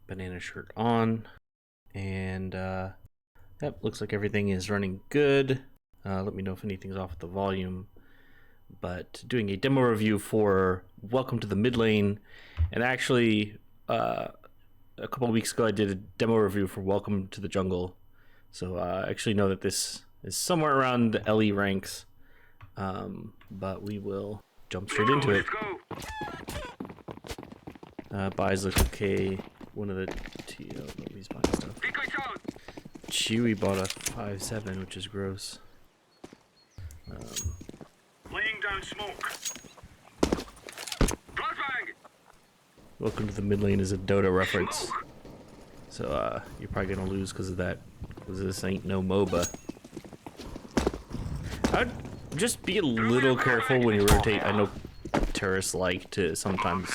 banana shirt on, and yep, looks like everything is running good. Let me know if anything's off with the volume. But doing a demo review for Welcome to the Midlane, and actually a couple of weeks ago I did a demo review for Welcome to the Jungle. So I actually know that this is somewhere around the LE ranks, but we will jump straight into it. Buys look okay. One of the he's buying stuff. Chewy bought a 5.7, which is gross. Laying down smoke. Welcome to the Midlane is a Dota reference. So you're probably gonna lose because of that. Because this ain't no MOBA. I'd just be a little careful when you rotate. I know terrorists like to sometimes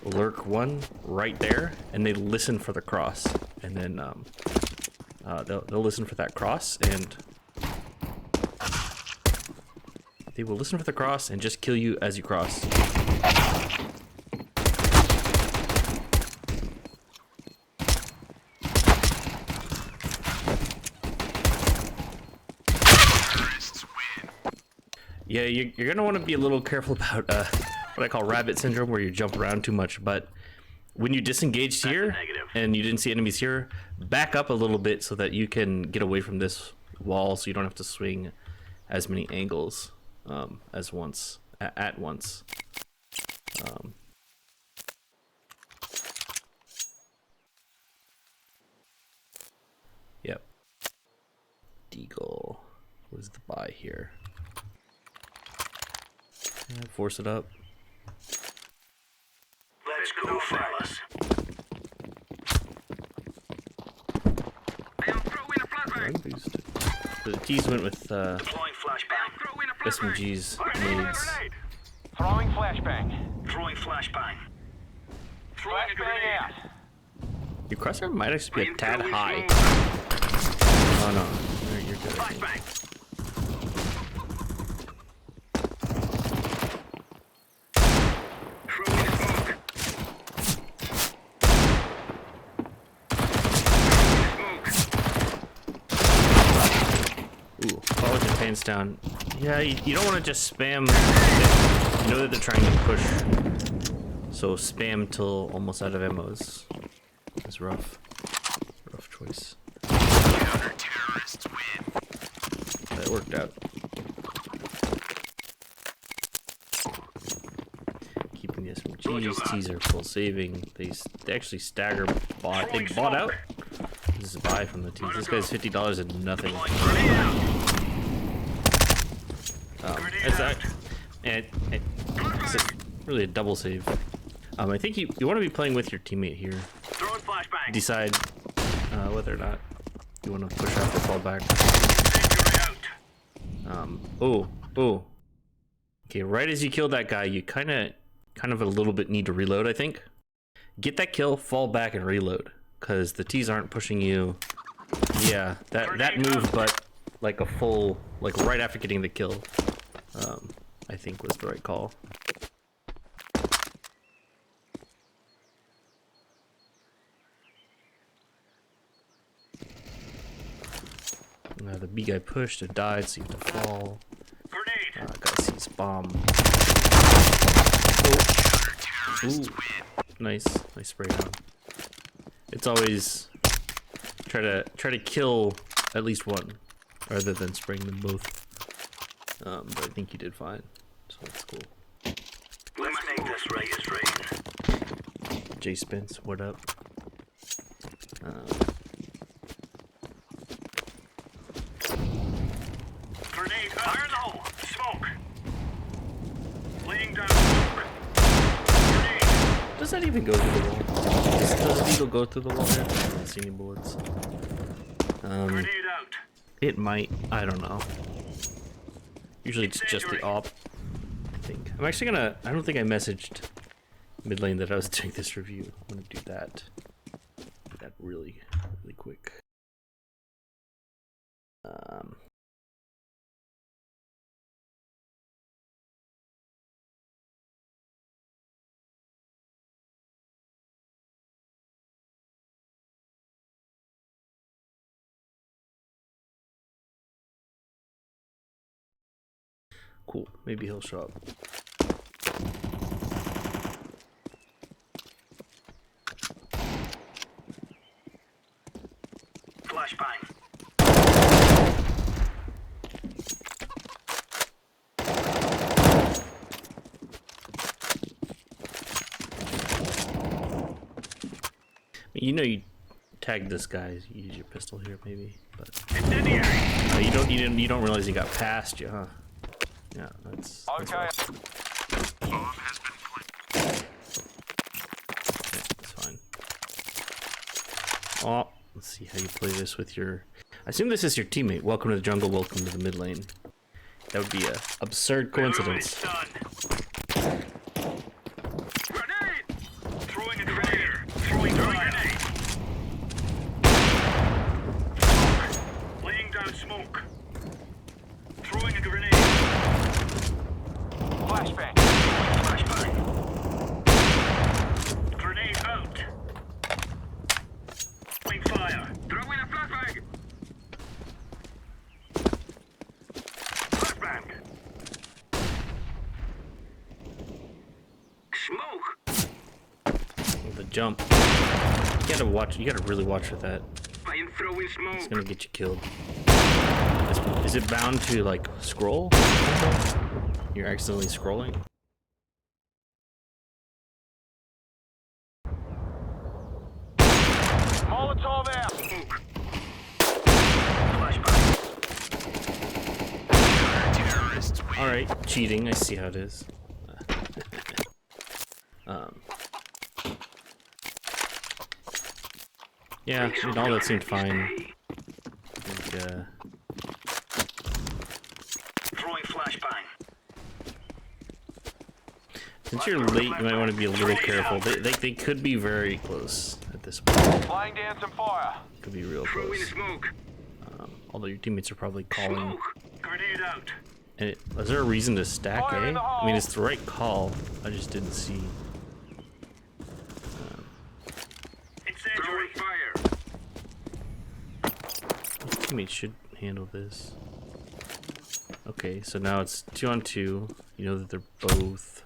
lurk one right there, and they listen for the cross, and then they'll listen for that cross, and they will listen for the cross and just kill you as you cross. Yeah, you're gonna want to be a little careful about what I call rabbit syndrome, where you jump around too much. But when you disengaged here and you didn't see enemies here, back up a little bit so that you can get away from this wall, so you don't have to swing as many angles at once. Yep. Deagle. Where's the buy here? Yeah, force it up. Let's go, fellas. I am throwing a flashbang. Boost. So the T's went with Deploying flashbang. SMG's nades. Throwing flashbang. Throwing flashbang. Throwing a Flashbang grenade. out. Your crosshair might actually be a tad high. Oh no, you're good. Flashbang. Throwing smoke. Ooh, fall with your pants down. Yeah, you don't want to just spam. You know that they're trying to push, so spam till almost out of ammo is rough. Rough choice. Counter-terrorists win. That worked out. Keeping the SMGs, T's are full saving. They actually stagger bought. They bought out. This is a buy from the T's. This guy's $50 and nothing. That's that. And it's really a double save. I think you want to be playing with your teammate here. Throwing flashbang. Decide whether or not you want to push out or fall back. Oh. Okay, right as you kill that guy, you kind of a little bit need to reload, I think. Get that kill, fall back, and reload. Because the T's aren't pushing you. Yeah, that move, but like a full, like right after getting the kill, I think was the right call. The B guy pushed and died, seemed to fall. Grenade. Guy sees bomb. Oh. Ooh. Nice spray down. It's always try to kill at least one, rather than spraying them both. But I think you did fine, so that's cool. Let's make this right as rain. J Spence, what up? Grenade. Fire in the hole. Smoke. Laying down smoke. Grenade. Does that even go through the wall? Does the eagle go through the wall there? I don't see any bullets. Grenade out. It might. I don't know. Usually it's just the op, I think. I'm actually gonna. I don't think I messaged Midlane that I was doing this review. I'm gonna do that. Do that really quick. Cool. Maybe he'll show up. Flashbang. You know you tagged this guy. You use your pistol here, maybe, but Incendiary. you don't realize he got past you, huh? Yeah, that's Okay. rough. Bomb has been planted. Okay, that's fine. Oh, let's see how you play this with your. I assume this is your teammate. Welcome to the jungle. Welcome to the mid lane. That would be a absurd coincidence. Grenade. Throwing a grenade. Throwing grenade. Laying down smoke. Throwing a grenade. Flashbang. Flashbang. Grenade out. Throwing fire. Throwing a flashbang. Flashbang. Smoke. The jump. You gotta watch. You gotta really watch for that. I am throwing It's smoke. gonna get you killed. Is it bound to like scroll? You're accidentally scrolling. Molotov out. Smoke. Flashbang. Terrorists win. All right, cheating. I see how it is. Yeah, I mean, all that seemed fine. I think, Throwing flashbang. since you're late, you might want to be a little careful. They could be very close at this point. Laying down some fire. Could be real Throwing close. smoke. Although your teammates are probably calling. Smoke. Grenade out. And is there a reason to stack Fire A? in the I mean, hole. it's the right call. I just didn't see. Incendiary fire. Teammates should handle this. Okay, so now it's 2-on-2. You know that they're both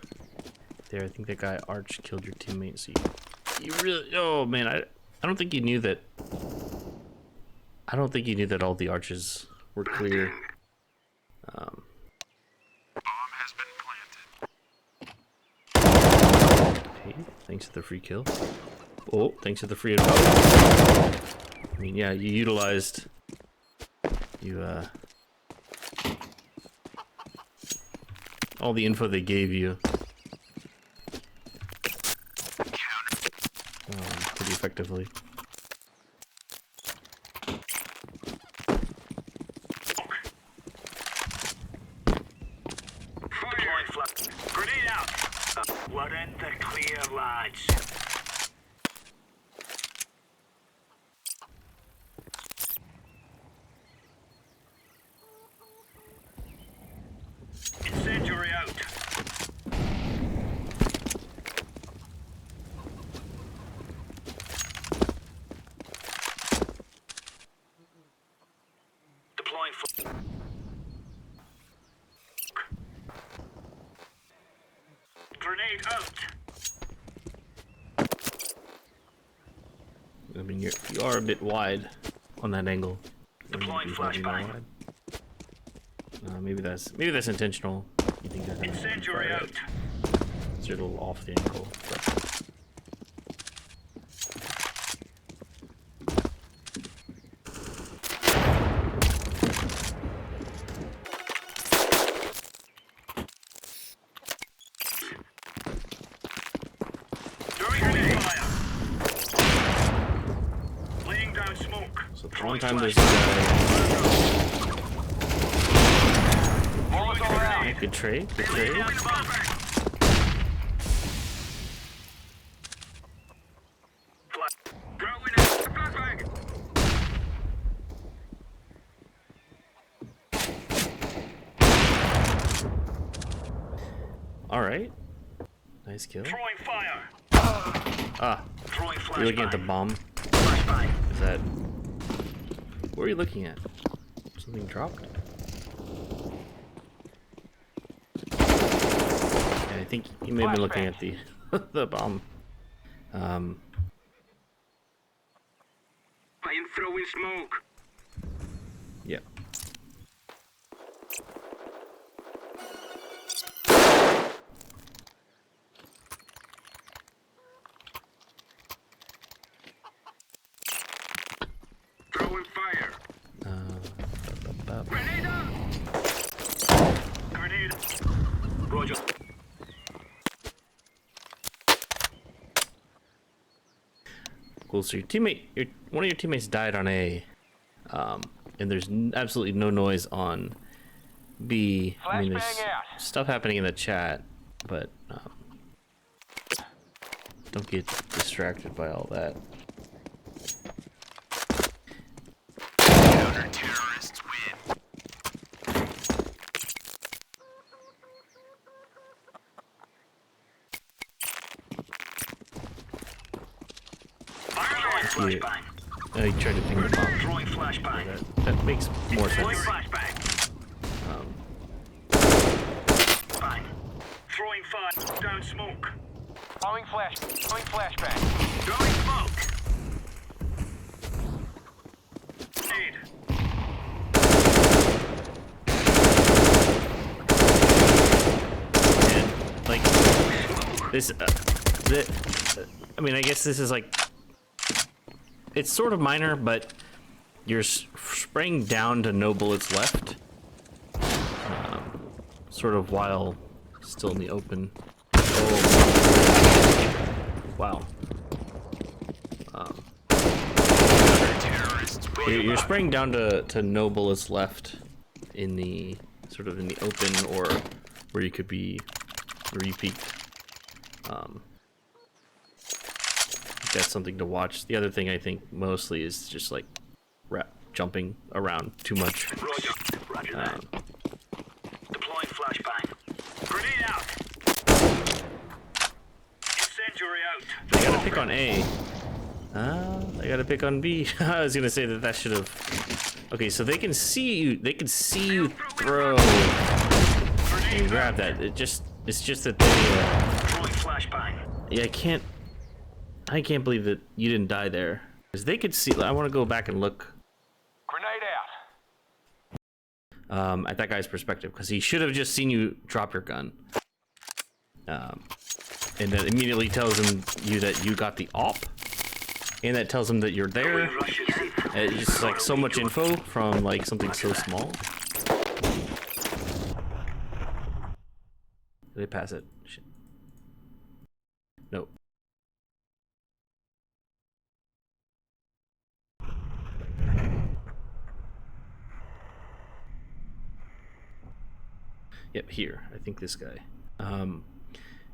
there. I think that guy Arch killed your teammate. So you really. Oh man, I don't think you knew that. I don't think you knew that all the arches were clear. Bomb has been planted. Okay, thanks for the free kill. Oh, thanks for the free info. I mean, yeah, you utilized. All the info they gave you. Pretty effectively. Fire. Grenade out. We're in the clear, lads. Incendiary out. Deploying grenade out. I mean, you are a bit wide on that angle. Deploying Maybe not flashbang. wide. Maybe that's intentional. You think that Incendiary out. it's a little off the ankle. But... Throwing grenade fire. Laying down smoke. So the one time there's a guy. Molotov out. Good trade. Good trade. Throwing a flashbang. Throwing a flashbang. All right. Nice kill. Throwing fire. Ah, Throwing flashbang. you're looking at the bomb. Flashbang. Is that? What are you looking at? Something dropped? I think he may have been looking at the the bomb. I am throwing smoke. Yeah. Throwing fire. Grenade out. Grenade. Roger. Cool. So one of your teammates died on A, and there's absolutely no noise on B. I mean, there's stuff happening in the chat, but don't get distracted by all that. Counter-terrorists win. Flashbang. He tried to ping the bomb. Throwing flashbang. That makes more Throwing sense. flashbang. Bang. Throwing fire. Down smoke. Throwing flashbang. Throwing smoke. Need. And like this, I mean, I guess this is like, it's sort of minor, but you're spraying down to no bullets left, sort of while still in the open. Oh. Wow. You're spraying down to no bullets left in the sort of in the open, or where you could be re-peaked. That's something to watch. The other thing I think mostly is just like jumping around too much. Roger. Roger that. Deploying flashbang. Grenade out. Incendiary out. They gotta pick on A. They gotta pick on B. I was gonna say that should have. Okay, so they can see you. They can see you throw and grab that. It's just that they. Throwing flashbang. Yeah, I can't believe that you didn't die there. Because they could see. I want to go back and look Grenade out. at that guy's perspective, because he should have just seen you drop your gun. And that immediately tells you that you got the op, and that tells him that you're there. It's just like so much info from like something so small. Did they pass it? Shit. Nope. Yep, here. I think this guy.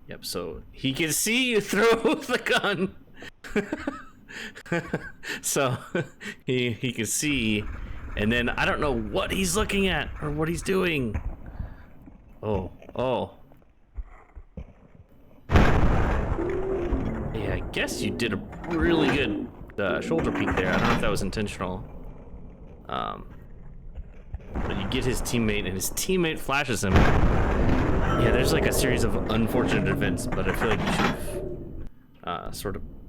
Yep, so he can see you throw the gun. So he can see, and then I don't know what he's looking at or what he's doing. Oh. Yeah, I guess you did a really good shoulder peek there. I don't know if that was intentional. But you get his teammate, and his teammate flashes him. Yeah, there's like a series of unfortunate events, but I feel like you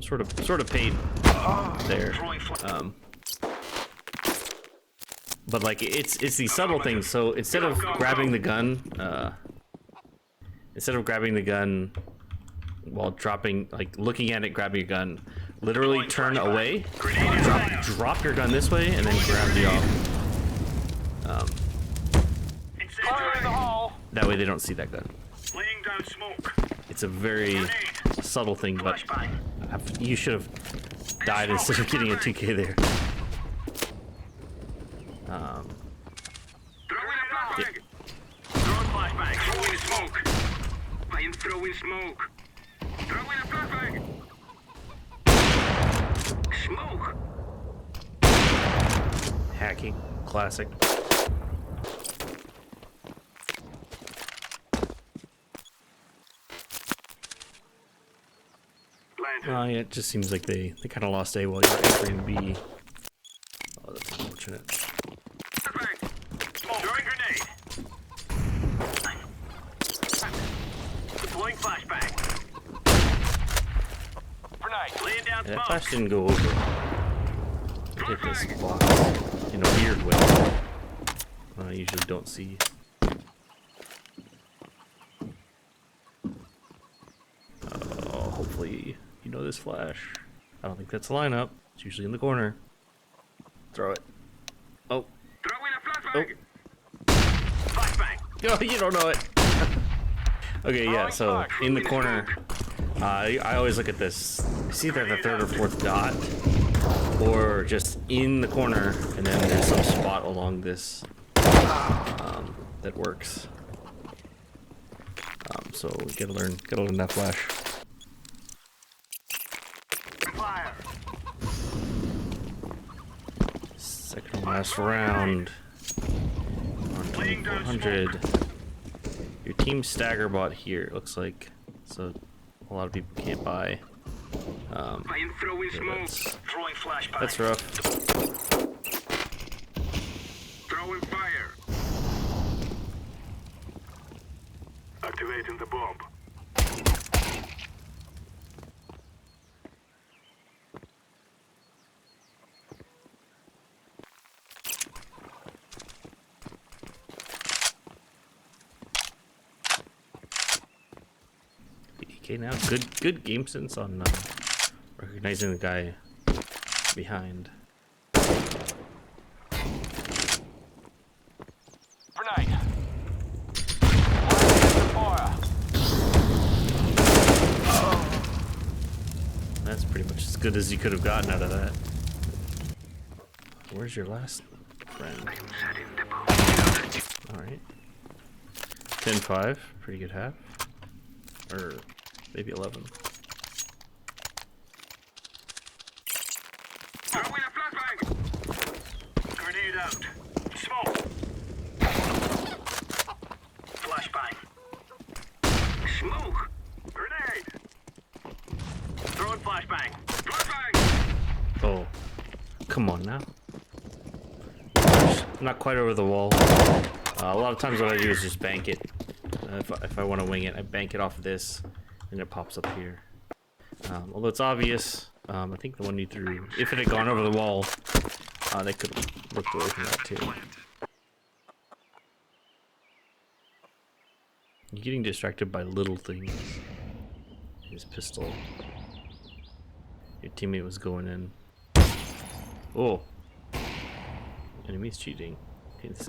should have sort of paid there. But like it's these subtle things. So instead of grabbing the gun while dropping, like looking at it, grabbing your gun, literally turn away, drop your gun this way, and then grab the op. That way they don't see that gun. Laying down smoke. It's a very subtle thing, but you should have died instead of getting a 2K there. Throwing a flashbang. Throwing flashbang. Throwing smoke. I am throwing smoke. Throwing a flashbang. Smoke. Hacking, classic. Yeah, it just seems like they kind of lost A while you're entering B. Oh, that's unfortunate. Throwing grenade. Deploying out That smoke. flash didn't go over. It hit this box in a weird way. I usually don't see. Oh, hopefully you know this flash. I don't think that's a lineup. It's usually in the corner. Throw it. Oh. Throw in a Oh. flashbang. Flashbang. Oh, you don't know it. Okay, yeah, so in the corner, I always look at this. It's either the third or fourth dot, or just in the corner, and then there's some spot along this that works. So we gotta learn that flash. Fire. Second and last round on 2400. Your team stagger bot here, looks like. So a lot of people can't buy. I am throwing Yeah, smoke. Throwing flashbang. that's rough. Throwing fire. Activating the bomb. Okay, now good game sense on recognizing the guy behind. Grenade. Fire. That's pretty much as good as you could have gotten out of that. Where's your last friend? Alright. 10-5, pretty good half. Or maybe 11. Throw in a flashbang. Grenade out. Smoke. Flashbang. Smoke. Grenade. Throwing flashbang. Flashbang. Oh, come on now. Not quite over the wall. A lot of times what I do is just bank it. If I want to wing it, I bank it off of this, and it pops up here. Although it's obvious, I think the one you threw, if it had gone over the wall, they could have looked away from that too. You're getting distracted by little things. His pistol. Your teammate was going in. Oh. Enemy's cheating.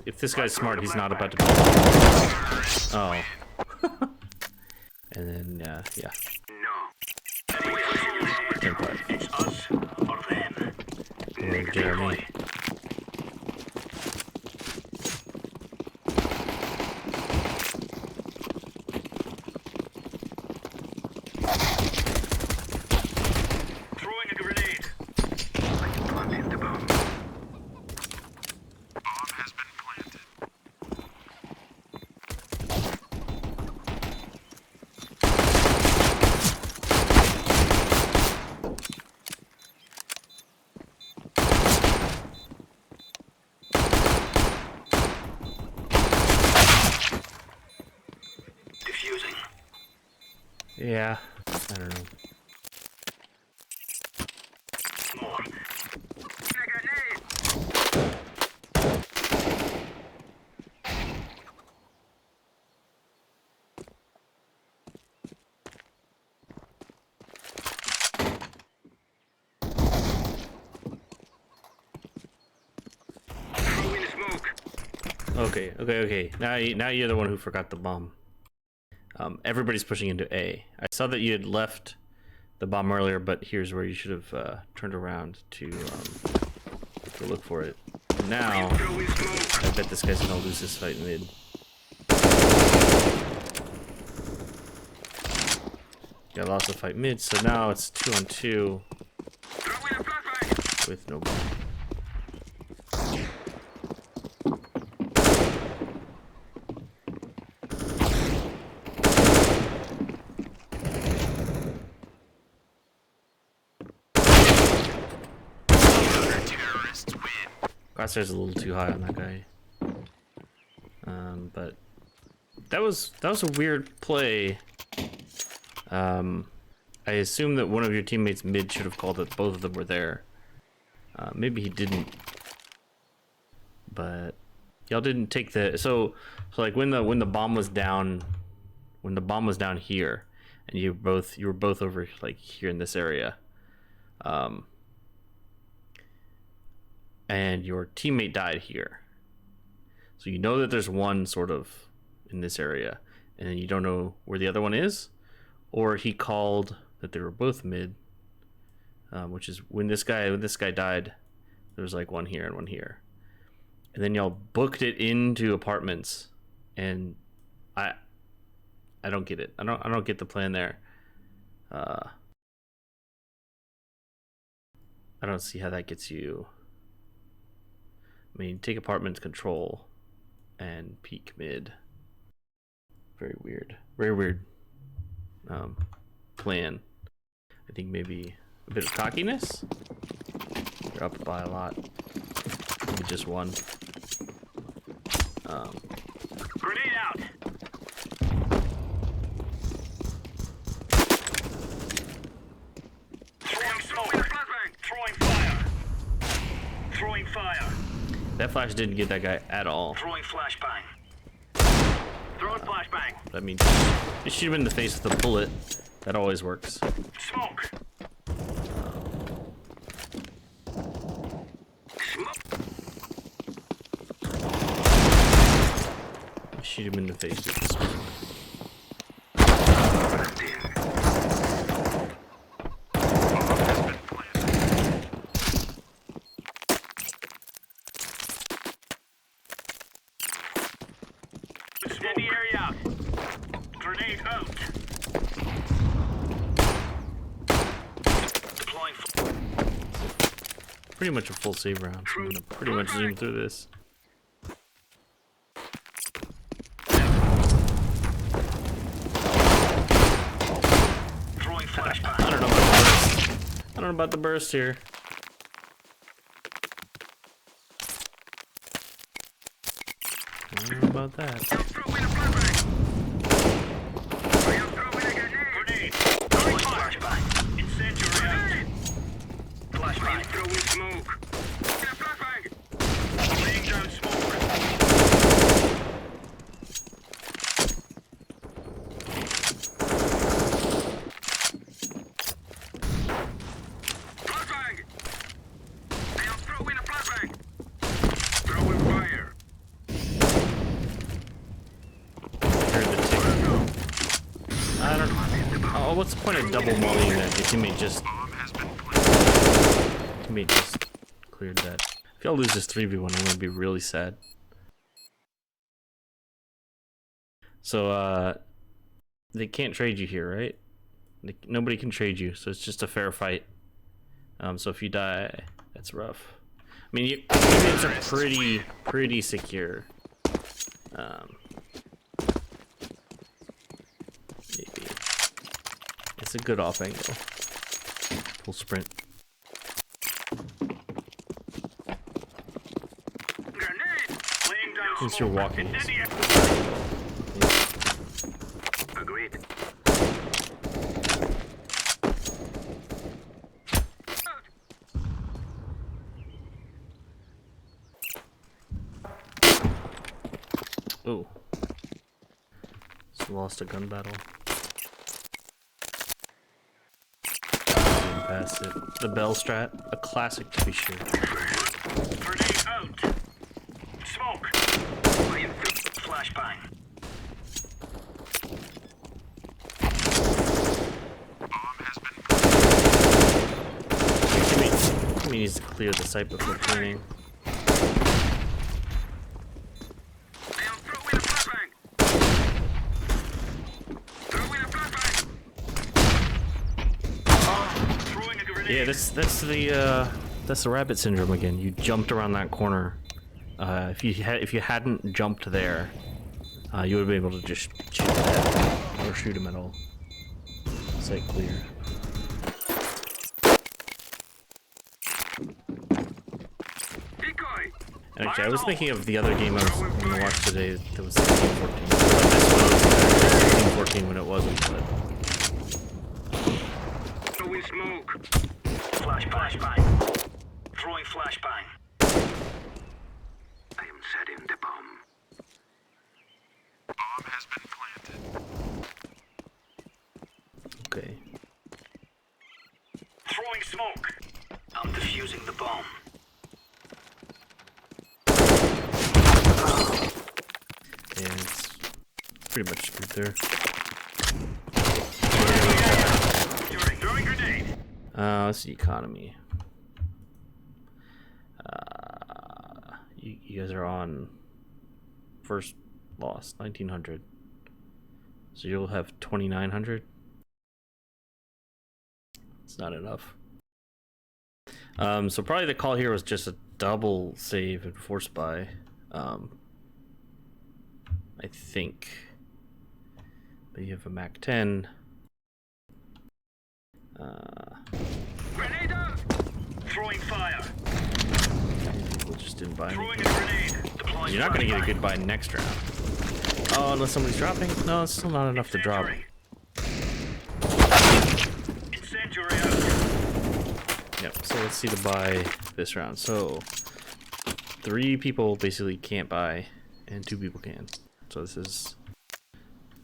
If this guy's smart, he's not about to. Oh. And then, yeah. No. 10-5. It's us or them. Oh, Jeremy. Throwing a grenade. Planting the bomb. Bomb has been planted. Diffusing. Yeah. I don't know. More. Grenade. Throwing smoke. Okay. Now you're the one who forgot the bomb. Everybody's pushing into A. I saw that you had left the bomb earlier, but here's where you should have turned around to look for it. Now, Throwing smoke. I bet this guy's gonna lose this fight mid. Yeah, lost the fight mid, so now it's 2-on-2 Throwing a flashbang. with no bomb. Crosshair's a little too high on that guy. But that was a weird play. I I assume that one of your teammates mid should have called that both of them were there. Maybe he didn't. But y'all didn't take the so like when the bomb was down, here, and you were both over like here in this area, and your teammate died here. So you know that there's one sort of in this area, and then you don't know where the other one is, or he called that they were both mid, which is when this guy died, there was like one here and one here, and then y'all booked it into apartments, and I don't get it. I don't get the plan there. I don't see how that gets you. I mean, take apartments control and peek mid. Very weird plan. I think maybe a bit of cockiness. You're up by a lot. Maybe just one. Grenade out. Throwing smoke. Throwing fire. Throwing fire. That flash didn't get that guy at all. Throwing flashbang. Throwing flashbang. I mean, just shoot him in the face with a bullet. That always works. Smoke. Shoot him in the face with the smoke. Steady area out. Grenade out. Deploying. Pretty much a full save round. So I'm gonna pretty much zoom through this. Throwing flashbang. I don't know about the burst. I don't know about the burst here. I don't know about that. Throwing a flashbang. Throwing a grenade. Throwing flashbang. Incendiary out. Flashbang. Throwing smoke. Flashbang. Laying down smoke. Flashbang. I am throwing a flashbang. Throwing fire. Heard the tick. I don't know. Oh, what's the point of double volleying that? Your teammate just cleared that. If y'all lose this 3v1, I'm gonna be really sad. So, they can't trade you here, right? Nobody can trade you, so it's just a fair fight. So if you die, that's rough. I mean, your teammates are pretty secure. Maybe. It's a good off angle. Full sprint. Grenade. Laying down Since smoke. you're walking. Incendiary. Agreed. Oh. Just lost a gun battle. Didn't pass it. The bell strat, a classic to be sure. Grenade out. Smoke. Flashbang. He needs to clear the site before cleaning. I am throwing a flashbang. Throwing a flashbang. Throwing a grenade. Yeah, that's the rabbit syndrome again. You jumped around that corner. If you hadn't jumped there, you would have been able to just shoot that or shoot him at all. Site clear. Decoy. And actually, I was thinking of the other game I was going to watch today that was 16-14. This one was 16-14 when it wasn't, but smoke. Flashbang. Throwing flashbang. I am setting the bomb. Bomb has been planted. Okay. Throwing smoke. I'm defusing the bomb. And it's pretty much screwed there. Throwing grenade. Let's see, economy. You guys are on first loss, 1900. So you'll have 2900. It's not enough. So probably the call here was just a double save and force buy. I think. But you have a Mac 10. Grenade out. Throwing fire. People just didn't buy Throwing anything. a grenade. Deploying You're not going to get a flashbang. good buy next round. Oh, unless somebody's dropping? No, it's still not enough to drop. Incendiary out. Yep, so let's see the buy this round. So 3 people basically can't buy and 2 people can. So this is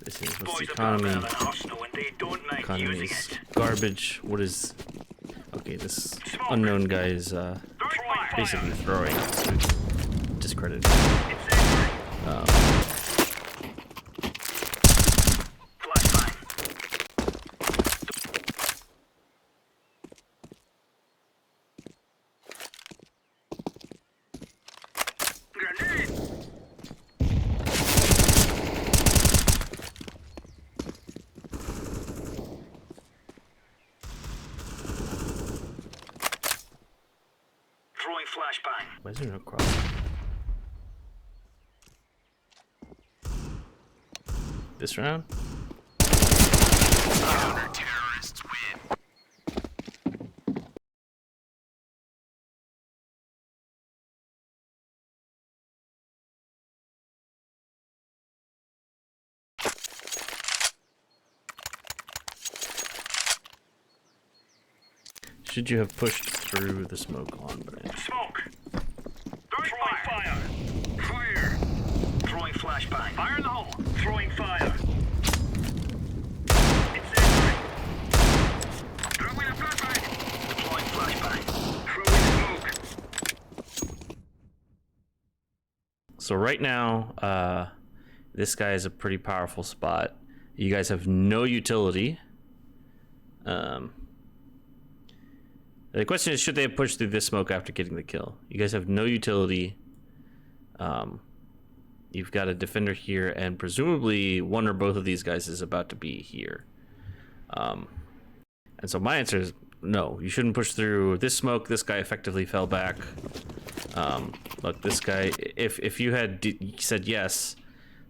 what's the Boys economy? have an arsenal and they don't mind Economy using is it. garbage. What is okay, this unknown guy is Throwing fire. basically throwing. Discredited. Incendiary. Flashbang. Grenade. Throwing flashbang. Why is there no cross? This round? Counter-terrorists win. Should you have pushed through the smoke on branch? Smoke. Throwing fire. Fire. Throwing flashbang. Fire in the hole. Throwing fire. Incendiary. Throwing a flashbang. Deploying flashbang. Throwing smoke. So right now, this guy is a pretty powerful spot. You guys have no utility. The question is, should they have pushed through this smoke after getting the kill? You guys have no utility. You've got a defender here, and presumably one or both of these guys is about to be here. And so my answer is no. You shouldn't push through this smoke. This guy effectively fell back. Look, this guy. If you had said yes,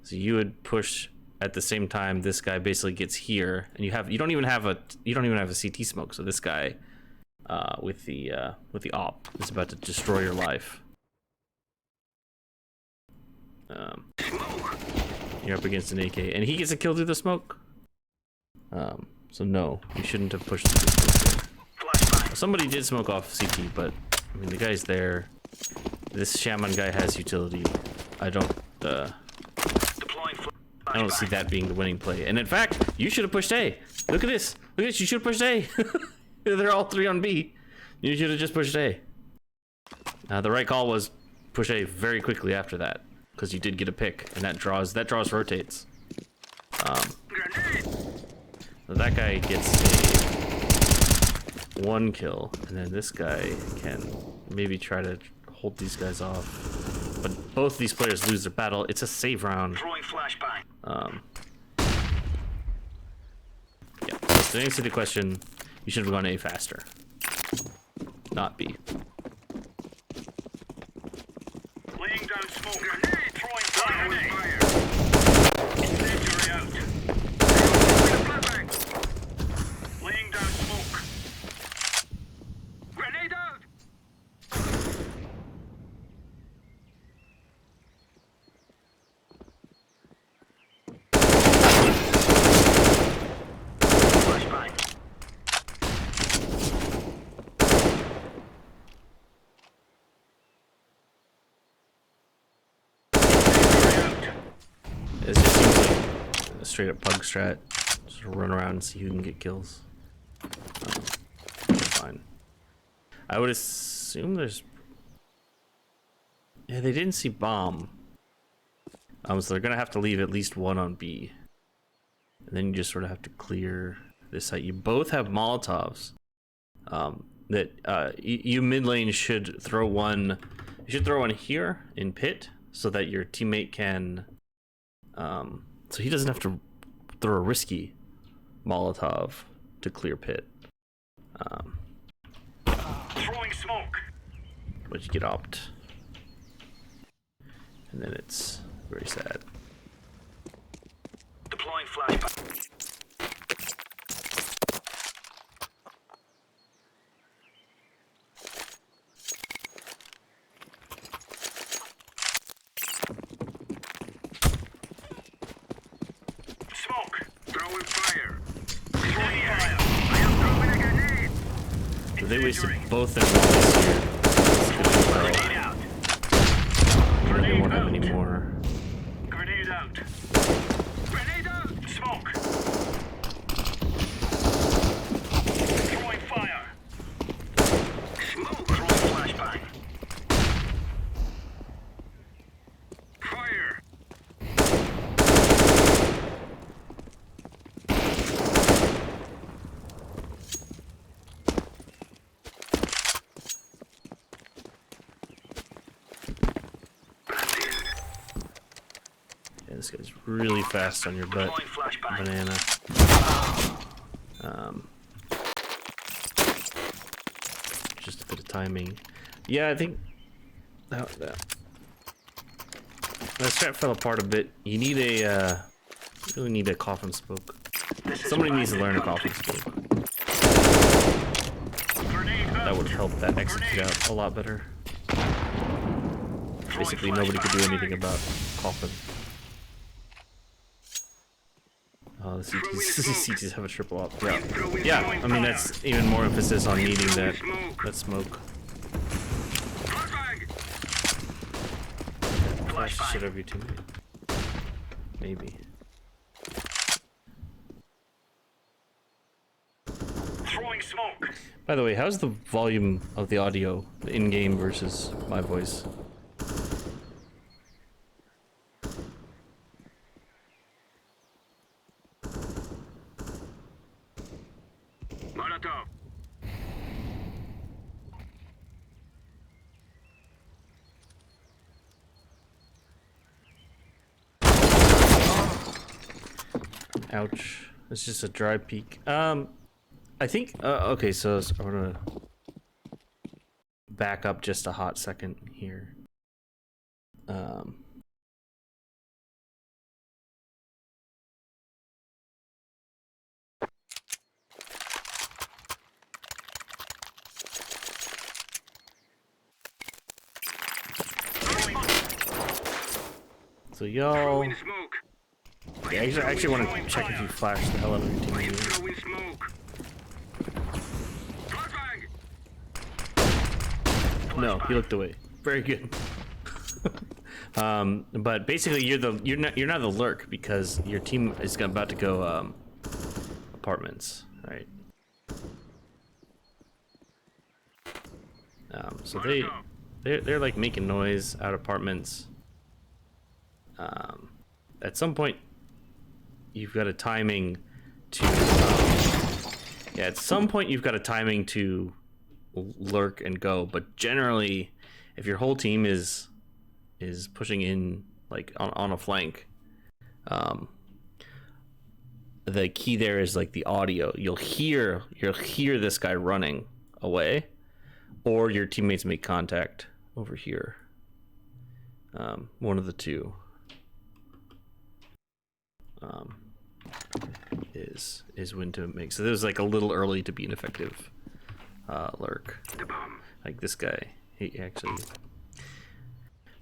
so you would push at the same time. This guy basically gets here, and you don't even have a CT smoke. So this guy. With the op is about to destroy your life. You're up against an AK, and he gets a kill through the smoke. So no, you shouldn't have pushed through the smoke. Well, somebody did smoke off CT, but I mean the guy's there. This shaman guy has utility. I don't see that being the winning play. And in fact, you should have pushed A. Look at this. Look at this. You should have pushed A. They're all 3 on B. You should have just pushed A. The right call was push A very quickly after that, because you did get a pick, and that draws rotates. That guy gets a 1 kill, and then this guy can maybe try to hold these guys off. But both these players lose their battle. It's a save round. Throwing flashbang. Yeah. So to answer the question, you should have gone A faster, not B. Laying down smoke. Grenade. Throwing fire. Incendiary out. Flashbang. Laying down smoke. Grenade out. Flashbang. straight up pug strat. Just run around and see who can get kills. Fine. I would assume there's... Yeah, they didn't see bomb. So they're gonna have to leave at least one on B. And then you just sort of have to clear this site. You both have Molotovs. You mid lane should throw one. You should throw one here in pit so that your teammate can. So he doesn't have to throw a risky Molotov to clear pit. Throwing smoke. But you get opt. And then it's very sad. Deploying flashbang. Smoke. Throwing fire. Throwing fire. I am throwing a grenade. So they wasted both their bullets here. Grenade out. They won't have any more. Grenade out. Grenade out. Smoke. Throwing fire. Smoke. Throwing flashbang. Fire. Yeah, this guy's really fast on your butt, Deploying flashbang. banana. Just a bit of timing. Yeah, I think that strat fell apart a bit. You need a you really need a coffin smoke. Somebody needs to learn a coffin smoke. Grenade out. That would help that execute out a lot better. Basically, nobody could do anything about coffin. Oh, the CTs have a triple up. Yeah, yeah. I mean, that's even more emphasis on needing that smoke. Flashbang. Flash the shit out of your teammate. Maybe. Throwing smoke. By the way, how's the volume of the audio in-game versus my voice? Molotov. Ouch. It's just a dry peek. I think, okay, so I'm gonna back up just a hot second here. So y'all, Throwing smoke. yeah, I actually want to check if you flash the hell out of your I am teammate. throwing smoke. Flashbang. No, he looked away. Very good. But basically, you're not the lurk because your team is about to go apartments, right? So they're like making noise out of apartments. At some point, you've got a timing to. Yeah, at some point you've got a timing to lurk and go, but generally, if your whole team is pushing in like on a flank, the key there is like the audio. You'll hear this guy running away, or your teammates make contact over here. One of the two is when to make. So this was like a little early to be an effective lurk. Like this guy, he actually,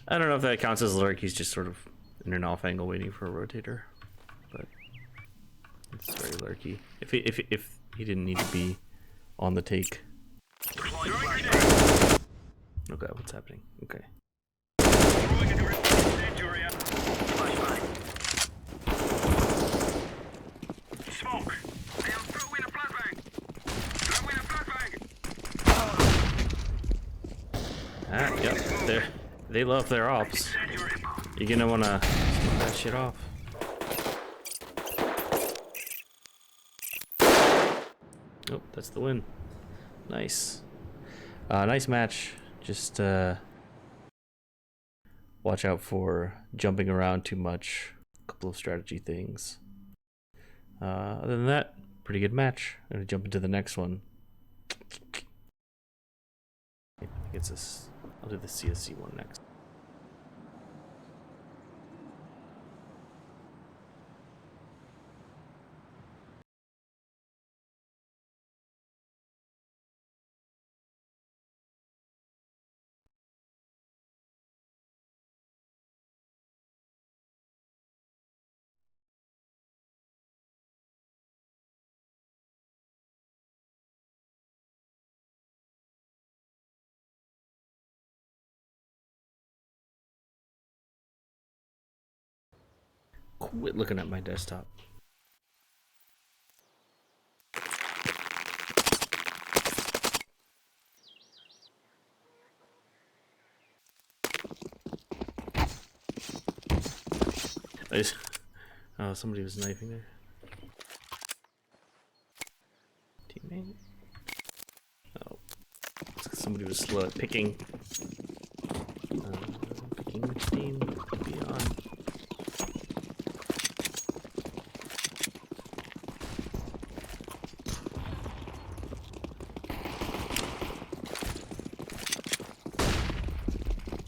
I don't know if that counts as a lurk. He's just sort of in an off angle waiting for a rotator, but it's very lurky. If he didn't need to be on the take. Okay, what's happening? Okay. smoke. I am throwing a flashbang. Throwing a flashbang. Yep. They love their ops. You're gonna wanna smoke that shit off. Oh, that's the win. Nice. Nice match. Just watch out for jumping around too much. A couple of strategy things. Other than that, pretty good match. I'm gonna jump into the next one. I think it's this. I'll do the CSC one next. Quit looking at my desktop. Oh, somebody was knifing there. Teammate? Oh. Somebody was slow at picking. Picking which team could be on.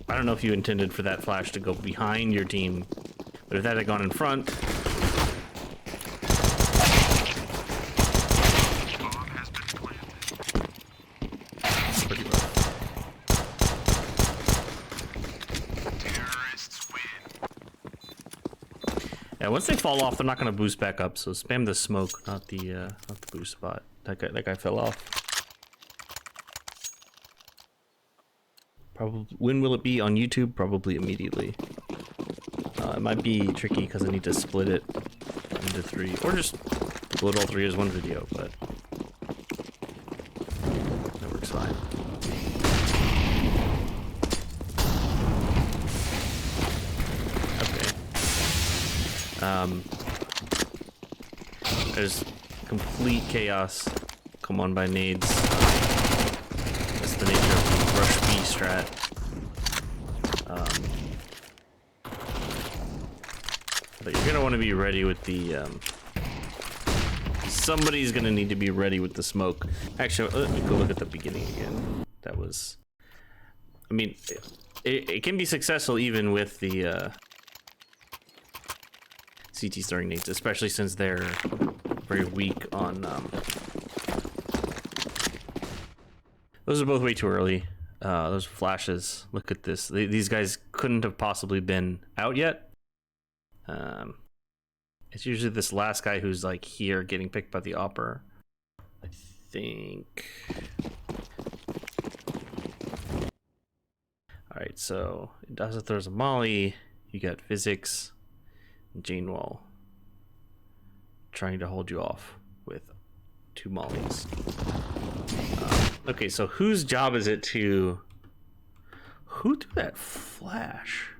I don't know if you intended for that flash to go behind your team, but if that had gone in front. Bomb has been planted. Pretty rough. Terrorists win. Yeah, once they fall off, they're not going to boost back up. So spam the smoke, not the boost spot. That guy fell off. Probably. When will it be on YouTube? Probably immediately. It might be tricky because I need to split it into 3, or just upload all 3 as one video, but that works fine. Okay. There's complete chaos. Come on by nades. That's the nature of rush B strat. But you're gonna want to be ready with the somebody's gonna need to be ready with the smoke. Actually, let me go look at the beginning again. That was, I mean, it can be successful even with the CT starting nades, especially since they're very weak on those are both way too early. Those flashes, look at this. These guys couldn't have possibly been out yet. It's usually this last guy who's like here getting picked by the opera. I think. Alright, so it does it. There's a Molly. You got physics and Jane Wall trying to hold you off with 2 mollies. Okay, so whose job is it to... Who threw that flash?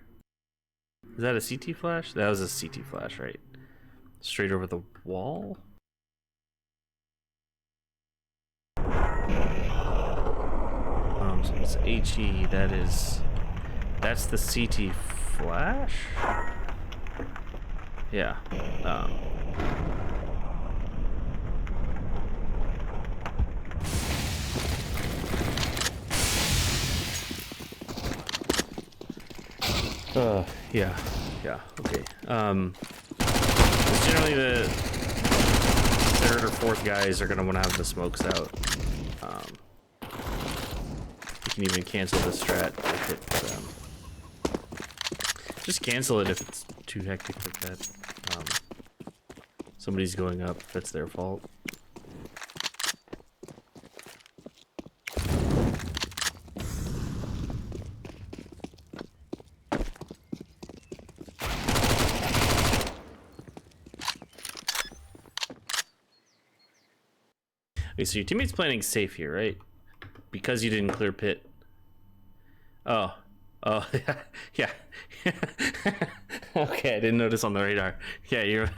Is that a CT flash? That was a CT flash, right? Straight over the wall? So it's HE, that's the CT flash? Yeah. Yeah, okay. Generally the 3rd or 4th guys are gonna want to have the smokes out. You can even cancel the strat if it, just cancel it if it's too hectic like that. Somebody's going up, that's their fault. Okay, so your teammate's planning safe here, right? Because you didn't clear pit. Oh. Oh, yeah. Yeah. Okay, I didn't notice on the radar. Yeah, you're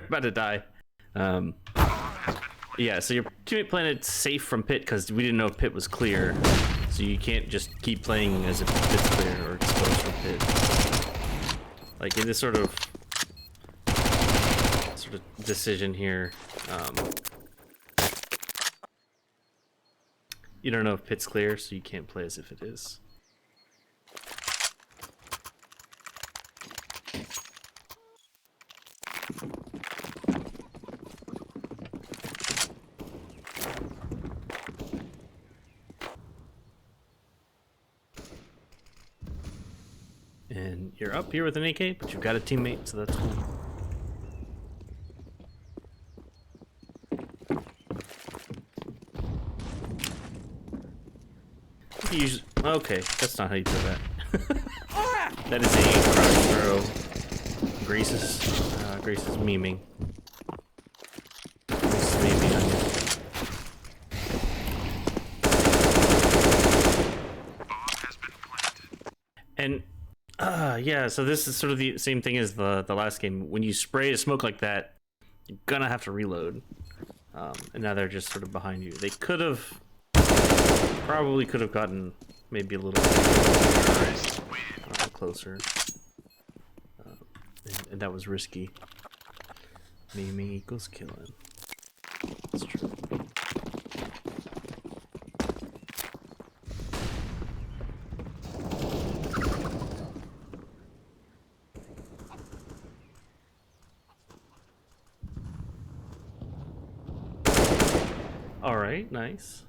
about to die. Yeah, so your teammate planted safe from pit because we didn't know if pit was clear. So you can't just keep playing as if pit's clear or exposed from pit. Like in this sort of decision here, you don't know if pit's clear, so you can't play as if it is. And you're up here with an AK, but you've got a teammate, so that's cool. Okay, that's not how you do that. That is a crouch throw. Grace is memeing. Grace is memeing on you. And yeah, so this is sort of the same thing as the last game. When you spray a smoke like that, you're gonna have to reload. And now they're just sort of behind you. They probably could have gotten maybe a little closer. And that was risky. Memeing equals killing. That's true. Alright, nice.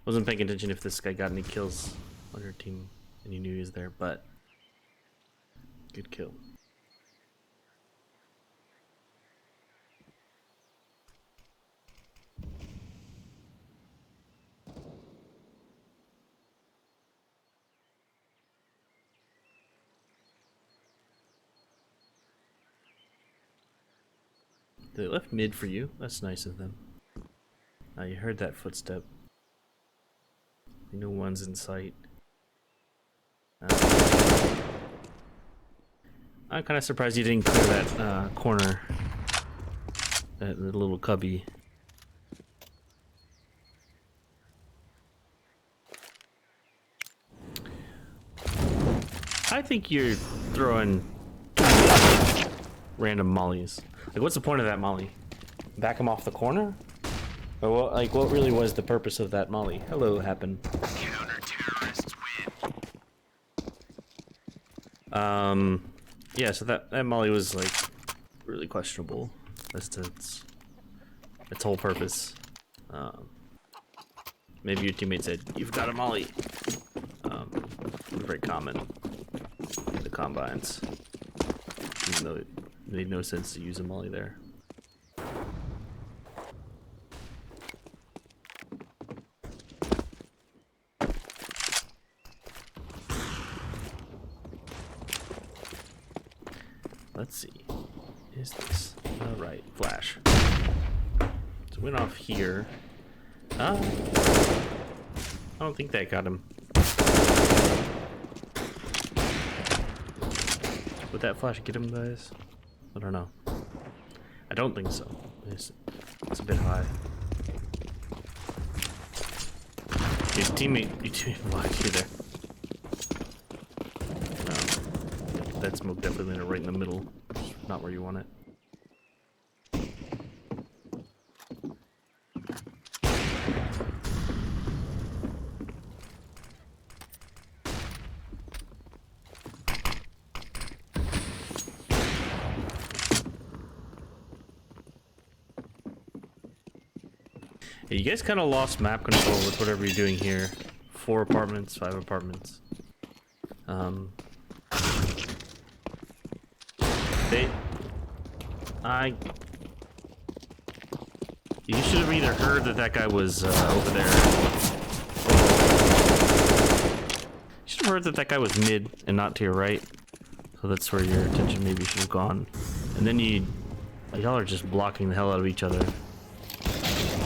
Wasn't paying attention if this guy got any kills on your team and you knew he was there, but good kill. They left mid for you. That's nice of them. You heard that footstep. No one's in sight. I'm kind of surprised you didn't clear that corner. That little cubby. I think you're throwing random mollies. Like, what's the point of that molly? Back him off the corner? Or what, like, what really was the purpose of that molly? Hello, Happen. Counter-terrorists win. Yeah, so that molly was, like, really questionable as to its whole purpose. Maybe your teammate said, "You've got a molly." Very common in the combines, even though it made no sense to use a molly there. Let's see. Is this right? Flash. So went off here. I don't think that got him. Would that flash get him, guys? I don't know. I don't think so. It's a bit high. Your teammate blocked you there. That smoke definitely landed right in the middle. Not where you want it. Yeah, you guys kind of lost map control with whatever you're doing here. 4 apartments, 5 apartments. You should have either heard that guy was over there. You should have heard that guy was mid and not to your right. So that's where your attention maybe should have gone. And then y'all are just blocking the hell out of each other.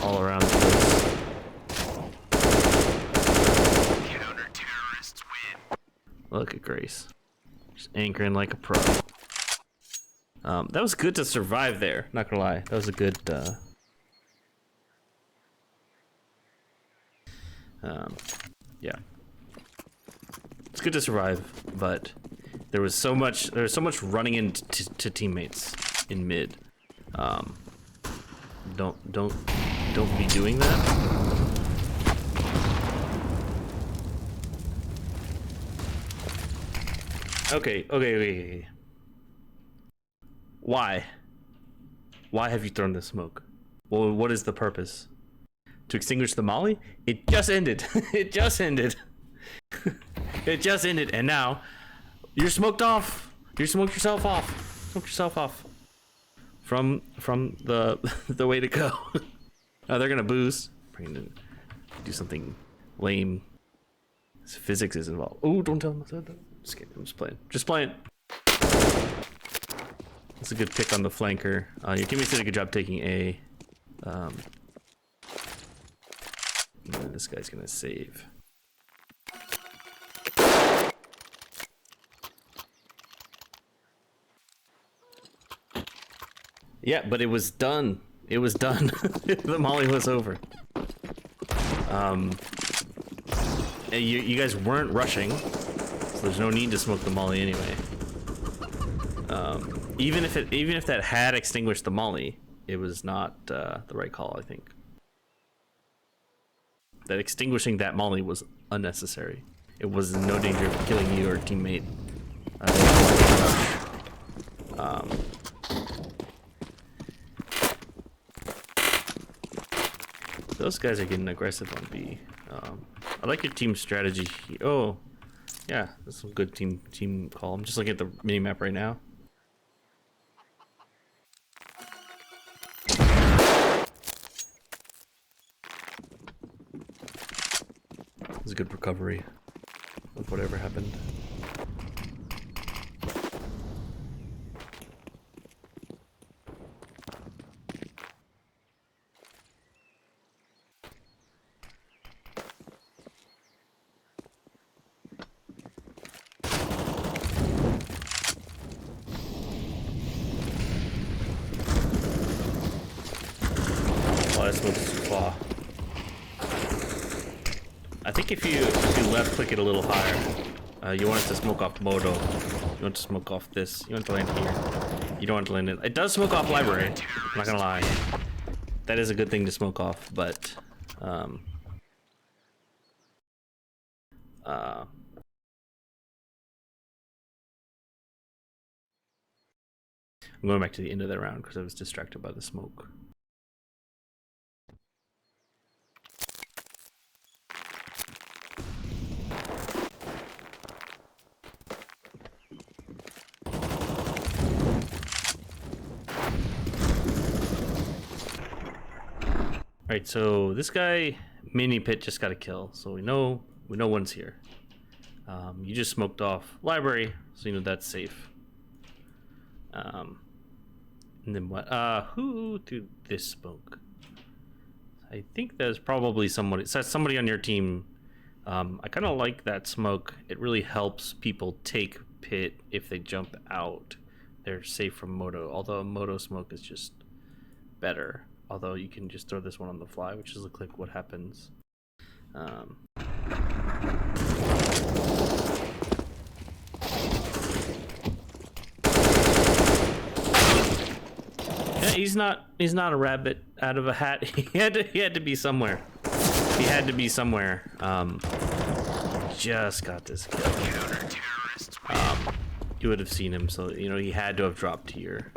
all around the place. Counter-terrorists win. Look at Grace. Just anchoring like a pro. That was good to survive there, not gonna lie. That was a good, yeah. It's good to survive, but there was so much running into teammates in mid. Don't be doing that. Okay. Why? Why have you thrown the smoke? Well, what is the purpose? To extinguish the molly? It just ended. It just ended. It just ended, and now you're smoked off. You smoked yourself off. Smoked yourself off from the the way to go. They're gonna boost. Do something lame. Physics is involved. Oh, don't tell them I said that. Just kidding. I'm just playing. Just playing. That's a good pick on the flanker. Your teammates did a good job taking A. This guy's gonna save. Yeah, but it was done. It was done. The molly was over. You guys weren't rushing, so there's no need to smoke the molly anyway. Even if that had extinguished the molly, it was not the right call, I think. That extinguishing that molly was unnecessary. It was in no danger of killing you or a teammate. Those guys are getting aggressive on B. I like your team strategy. Oh, yeah, that's some good team call. I'm just looking at the mini map right now. It was a good recovery of whatever happened. I think if you left click it a little higher, you want it to smoke off Moto. You want to smoke off this. You want to land here. You don't want to land it. It does smoke off library. I'm not gonna lie. That is a good thing to smoke off, but I'm going back to the end of the round because I was distracted by the smoke. Alright, so this guy, Mini Pit, just got a kill, so we know one's here. You just smoked off library, so you know that's safe. And then what? Who did this smoke? I think there's probably somebody on your team. I kind of like that smoke. It really helps people take Pit if they jump out. They're safe from Moto, although Moto smoke is just better. Although you can just throw this one on the fly, which is look like what happens. Yeah, he's not a rabbit out of a hat. He had to be somewhere. He had to be somewhere. Just got this kill. You would have seen him, so you know he had to have dropped here.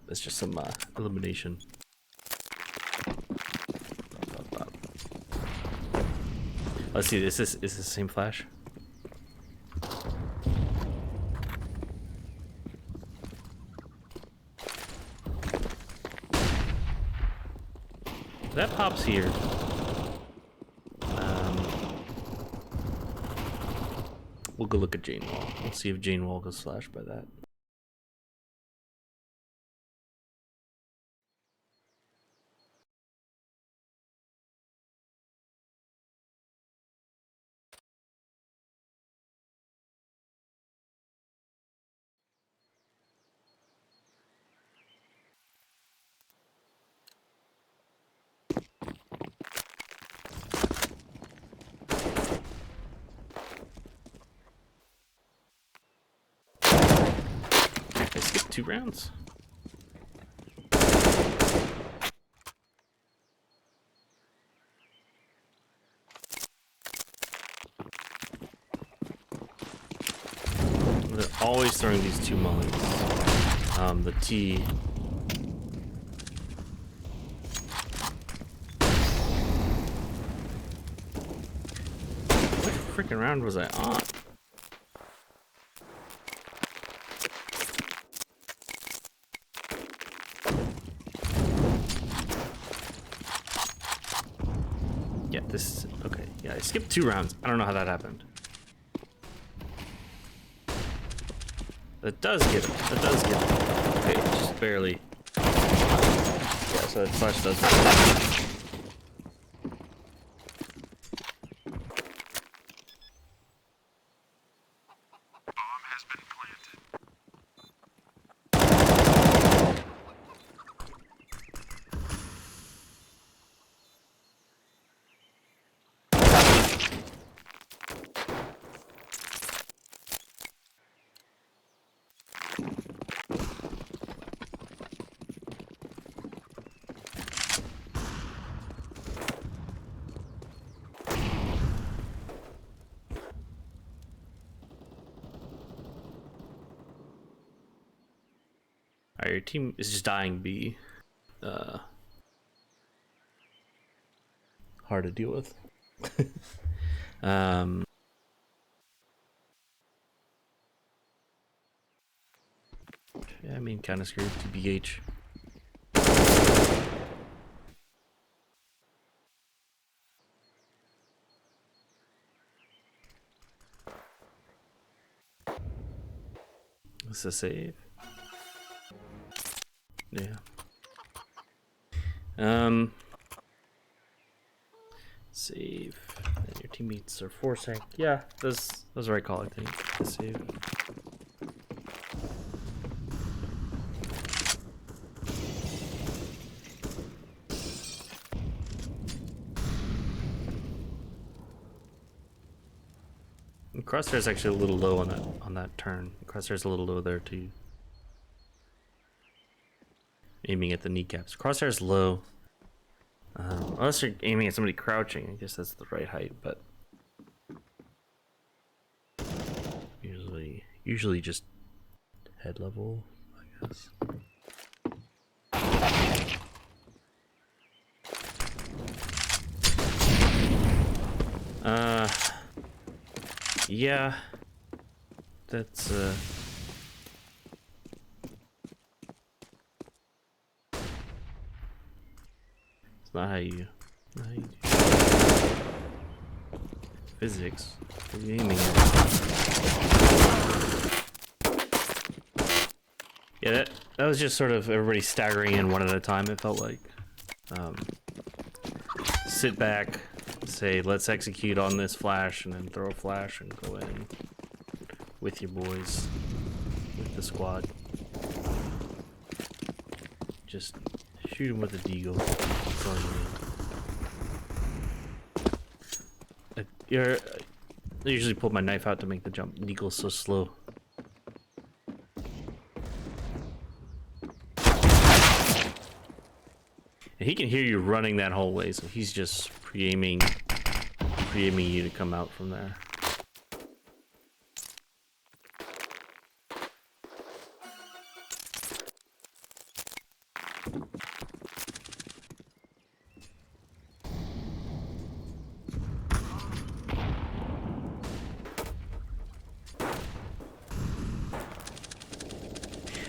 That's just some elimination. Let's see. Is this the same flash? That pops here. We'll go look at Jane Wall. Let's see if Jane Wall goes flash by that. 2 rounds. They're always throwing these 2 mullets. The T. What freaking round was I on? Yeah, this, okay. Yeah, I skipped 2 rounds. I don't know how that happened. That does get him. That does get him. Okay, just barely. Yeah, so that flash does it. Bomb has been planted. Alright, your team is just dying B. Hard to deal with. Yeah, I mean, kind of screwed. TBH. This is a save. Yeah. Save. And your teammates are forcing. Yeah, that's the right call, I think. The save. And Crosshair's actually a little low on that turn. Crosshair's a little low there too. Aiming at the kneecaps. Crosshair's low. Unless you're aiming at somebody crouching, I guess that's the right height, but usually just head level, I guess. Yeah. That's it's not how you do physics. What are you aiming at? Yeah, that was just sort of everybody staggering in one at a time, it felt like. Sit back, say, let's execute on this flash, and then throw a flash and go in with your boys, with the squad. Just shoot him with a deagle. That's all you need. I usually pull my knife out to make the jump. Deagle's so slow. And he can hear you running that whole way, so he's just pre-aiming you to come out from there.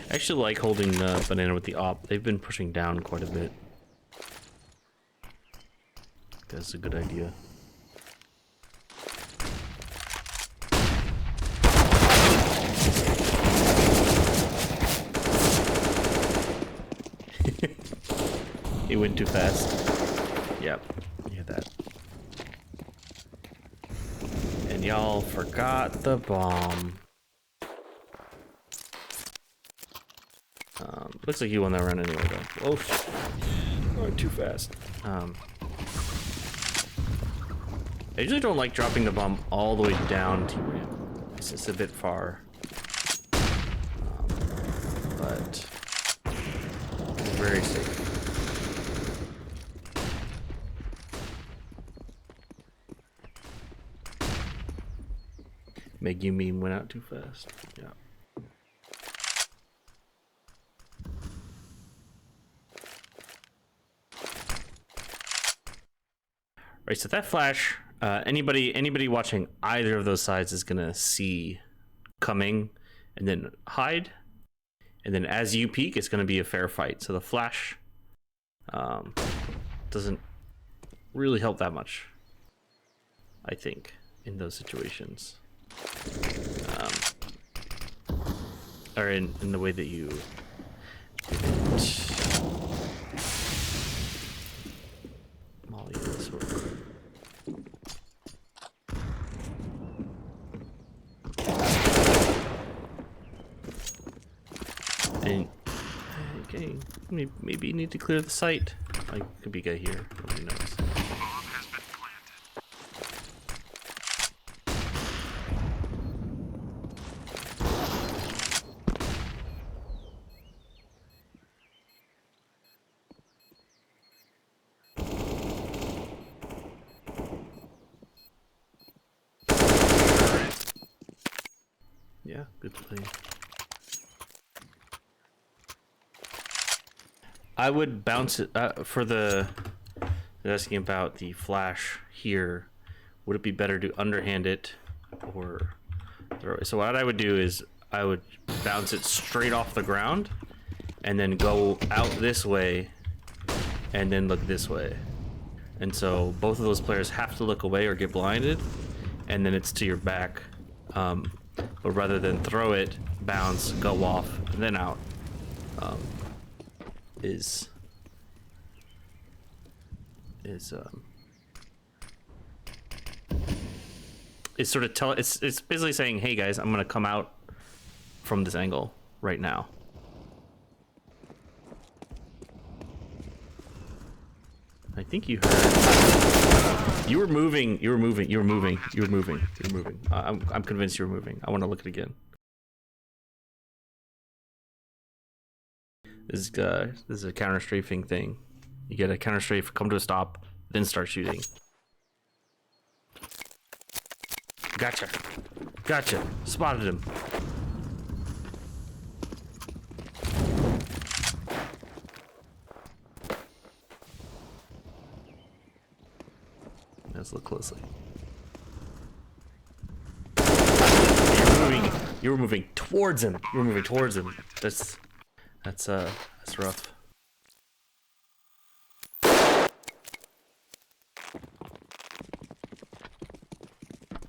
I actually like holding banana with the op. They've been pushing down quite a bit. That's a good idea. It went too fast. Yep, you hear that. And y'all forgot the bomb. Looks like you won that run anyway, though. Oh, shit. Going too fast. I usually don't like dropping the bomb all the way down to ramp. It's just a bit far. But but very safe. Megumi went out too fast. Yeah. Right, so that flash, anybody watching either of those sides is gonna see coming and then hide, and then as you peek, it's gonna be a fair fight. So the flash doesn't really help that much, I think, in those situations, or in the way that you did it. Molly this work. And okay, maybe you need to clear the site. I could be good here. Nobody knows. Bomb has been planted. Yeah, good play. I would bounce it for the asking about the flash here. Would it be better to underhand it or throw it? So what I would do is I would bounce it straight off the ground and then go out this way and then look this way. And so both of those players have to look away or get blinded, and then it's to your back. But rather than throw it, bounce, go off, and then out. Is sort of it's basically saying, hey guys, I'm gonna come out from this angle right now. I think you heard you were moving. I'm convinced you were moving. I want to look at it again. This is a counter strafing thing. You get a counter strafe, come to a stop, then start shooting. Gotcha. Spotted him. Let's look closely. You were moving towards him. That's rough.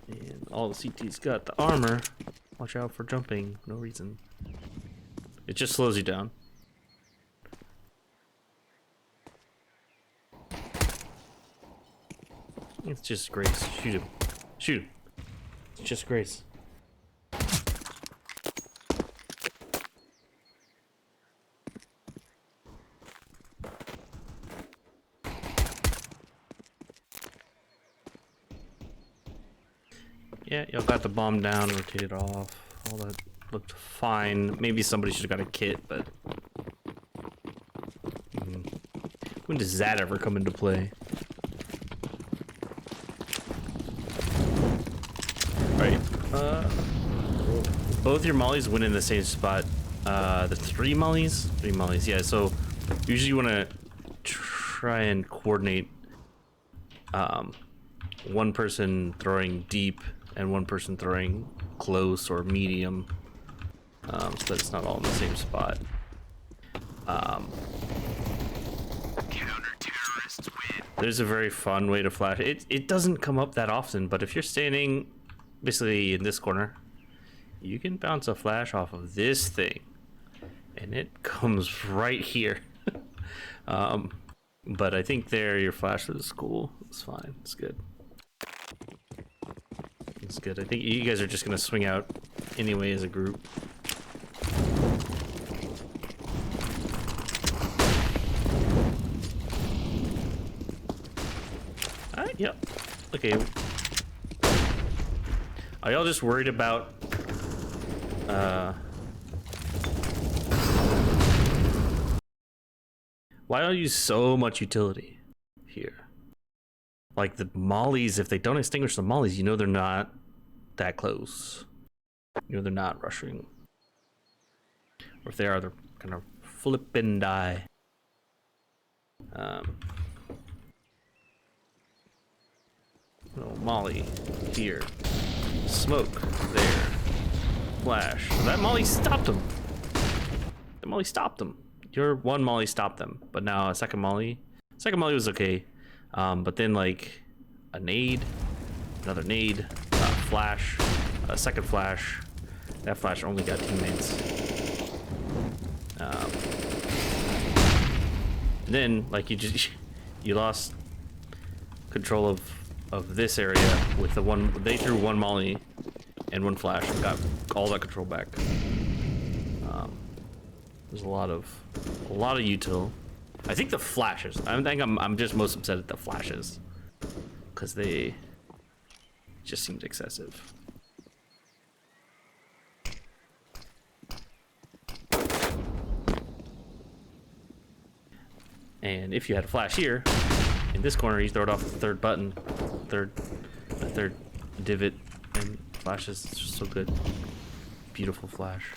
And all the CT's got the armor. Watch out for jumping, no reason. It just slows you down. It's just Grace. Shoot him. It's just Grace. Yeah, y'all got the bomb down, rotated off. All that looked fine. Maybe somebody should have got a kit, but when does that ever come into play? Right. Both your mollies went in the same spot. The three mollies, yeah. So usually you want to try and coordinate one person throwing deep and one person throwing close or medium, so that it's not all in the same spot. Counter-terrorists win. There's a very fun way to flash. It doesn't come up that often, but if you're standing basically in this corner, you can bounce a flash off of this thing, and it comes right here. But I think there your flash was cool. It's fine. It's good. It's good. I think you guys are just gonna swing out anyway as a group. Alright, yep. Okay. Are y'all just worried about Why do I use so much utility here? Like the mollies, if they don't extinguish the mollies, you know they're not that close. You know they're not rushing. Or if they are, they're kind of flip and die. Little molly here. Smoke there. Flash. So that molly stopped him. The molly stopped him. Your one molly stopped them, but now a second molly. Second molly was okay, but then like a nade, another nade, flash, a second flash. That flash only got teammates. And then like you lost control of this area with the one. They threw one molly and one flash and got all that control back. There's a lot of util. I think the flashes. I think I'm just most upset at the flashes because they just seemed excessive. And if you had a flash here, in this corner, you throw it off the third button, the third divot, and flashes. It's just so good. Beautiful flash.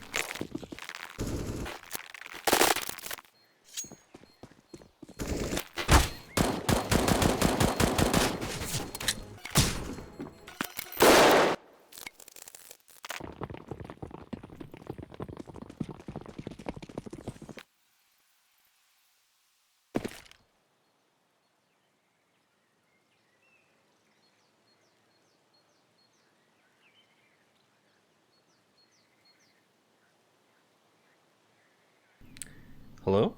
Hello?